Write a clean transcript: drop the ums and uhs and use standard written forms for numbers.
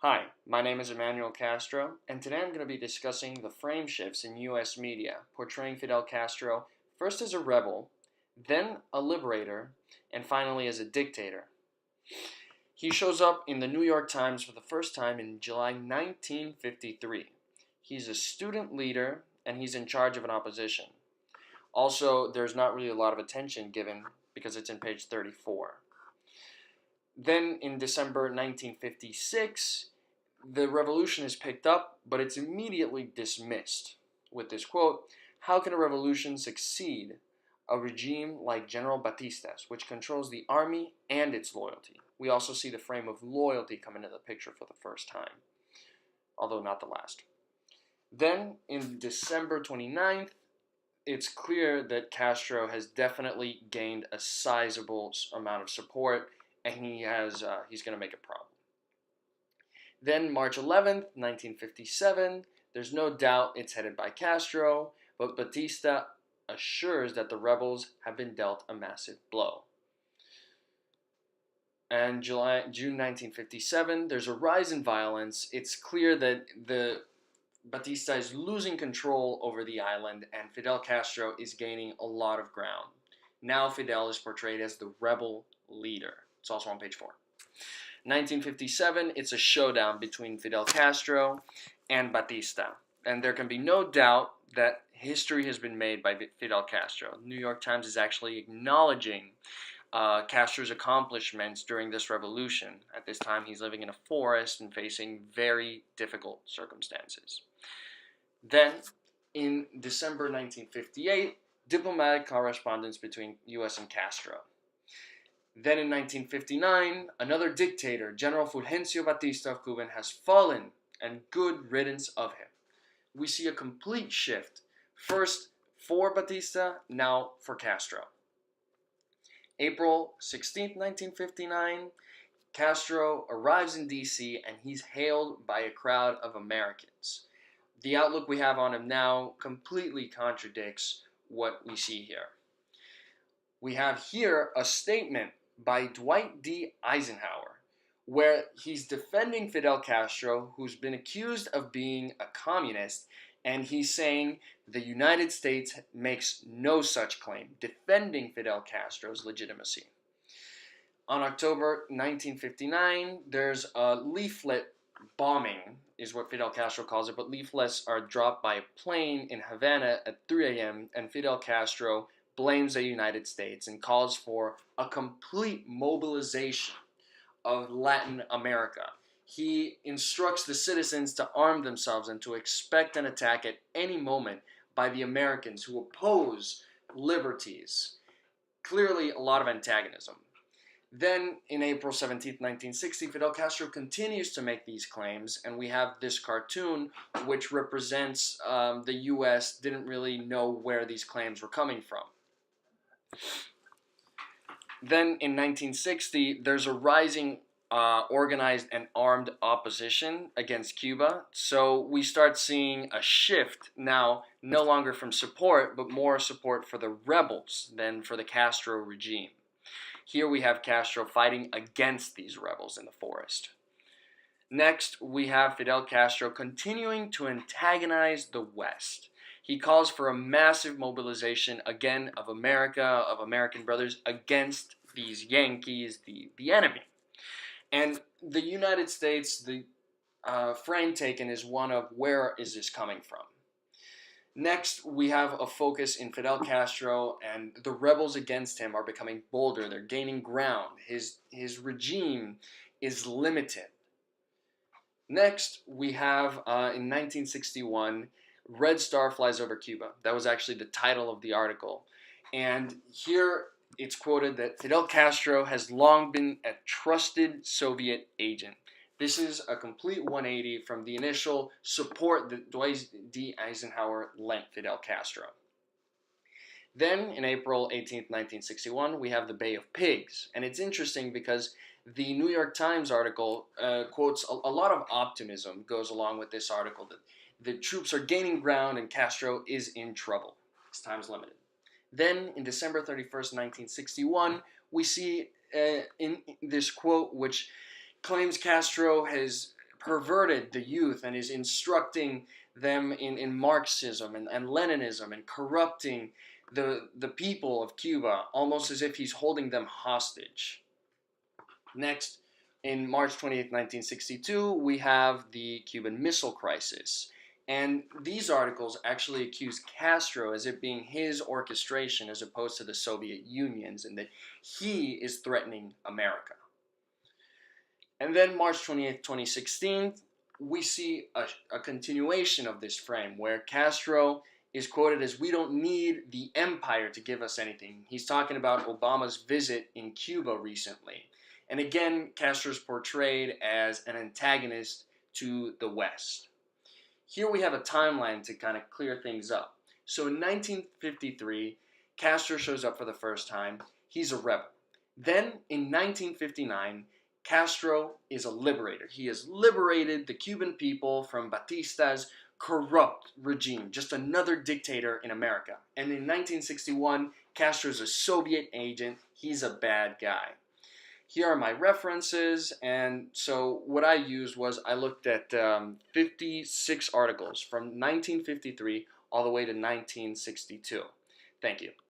Hi, my name is Emanuel Castro, and today I'm going to be discussing the frame shifts in US media, portraying Fidel Castro first as a rebel, then a liberator, and finally as a dictator. He shows up in the New York Times for the first time in July 1953. He's a student leader, and he's in charge of an opposition. Also, there's not really a lot of attention given because it's in page 34. Then in December 1956, the revolution is picked up, but it's immediately dismissed with this quote: "How can a revolution succeed a regime like General Batista's, which controls the army and its loyalty?" We also see the frame of loyalty come into the picture for the first time, although not the last. Then, in December 29th, it's clear that Castro has definitely gained a sizable amount of support, and he's going to make a problem. Then March 11th, 1957, there's no doubt it's headed by Castro, but Batista assures that the rebels have been dealt a massive blow. And June 1957, there's a rise in violence. It's clear that Batista is losing control over the island, and Fidel Castro is gaining a lot of ground. Now Fidel is portrayed as the rebel leader. It's also on page 4. 1957, it's a showdown between Fidel Castro and Batista. And there can be no doubt that history has been made by Fidel Castro. The New York Times is actually acknowledging Castro's accomplishments during this revolution. At this time, he's living in a forest and facing very difficult circumstances. Then, in December 1958, diplomatic correspondence between U.S. and Castro. Then in 1959, another dictator, General Fulgencio Batista of Cuba, has fallen, and good riddance of him. We see a complete shift, first for Batista, now for Castro. April 16, 1959, Castro arrives in D.C. and he's hailed by a crowd of Americans. The outlook we have on him now completely contradicts what we see here. We have here a statement by Dwight D. Eisenhower, where he's defending Fidel Castro, who's been accused of being a communist, and he's saying the United States makes no such claim, defending Fidel Castro's legitimacy. On October 1959, there's a leaflet bombing, is what Fidel Castro calls it, but leaflets are dropped by a plane in Havana at 3 a.m., and Fidel Castro blames the United States and calls for a complete mobilization of Latin America. He instructs the citizens to arm themselves and to expect an attack at any moment by the Americans who oppose liberties. Clearly a lot of antagonism. Then, in April 17, 1960, Fidel Castro continues to make these claims, and we have this cartoon which represents the U.S. didn't really know where these claims were coming from. Then, in 1960, there's a rising organized and armed opposition against Cuba, so we start seeing a shift now, no longer from support, but more support for the rebels than for the Castro regime. Here we have Castro fighting against these rebels in the forest. Next, we have Fidel Castro continuing to antagonize the West. He calls for a massive mobilization, again, of America, of American brothers, against these Yankees, the enemy. And the United States, the frame taken is one of where is this coming from? Next, we have a focus in Fidel Castro, and the rebels against him are becoming bolder. They're gaining ground. His regime is limited. Next, we have, in 1961, Red Star Flies Over Cuba. That was actually the title of the article. And here it's quoted that Fidel Castro has long been a trusted Soviet agent. This is a complete 180 from the initial support that Dwight D. Eisenhower lent Fidel Castro. Then, in April 18, 1961, we have the Bay of Pigs. And it's interesting because the New York Times article quotes a lot of optimism, goes along with this article, that the troops are gaining ground and Castro is in trouble. His time is limited. Then, in December 31st, 1961, we see in this quote, which claims Castro has perverted the youth and is instructing them in Marxism and Leninism and corrupting the people of Cuba almost as if he's holding them hostage. Next, in March 28, 1962, we have the Cuban Missile Crisis. And these articles actually accuse Castro as it being his orchestration as opposed to the Soviet Union's, and that he is threatening America. And then March 28, 2016, we see a continuation of this frame where Castro is quoted as, "We don't need the empire to give us anything." He's talking about Obama's visit in Cuba recently. And again, Castro is portrayed as an antagonist to the West. Here we have a timeline to kind of clear things up. So in 1953, Castro shows up for the first time. He's a rebel. Then in 1959, Castro is a liberator. He has liberated the Cuban people from Batista's corrupt regime, just another dictator in America. And in 1961, Castro's a Soviet agent. He's a bad guy. Here are my references, and so what I used was I looked at 56 articles from 1953 all the way to 1962. Thank you.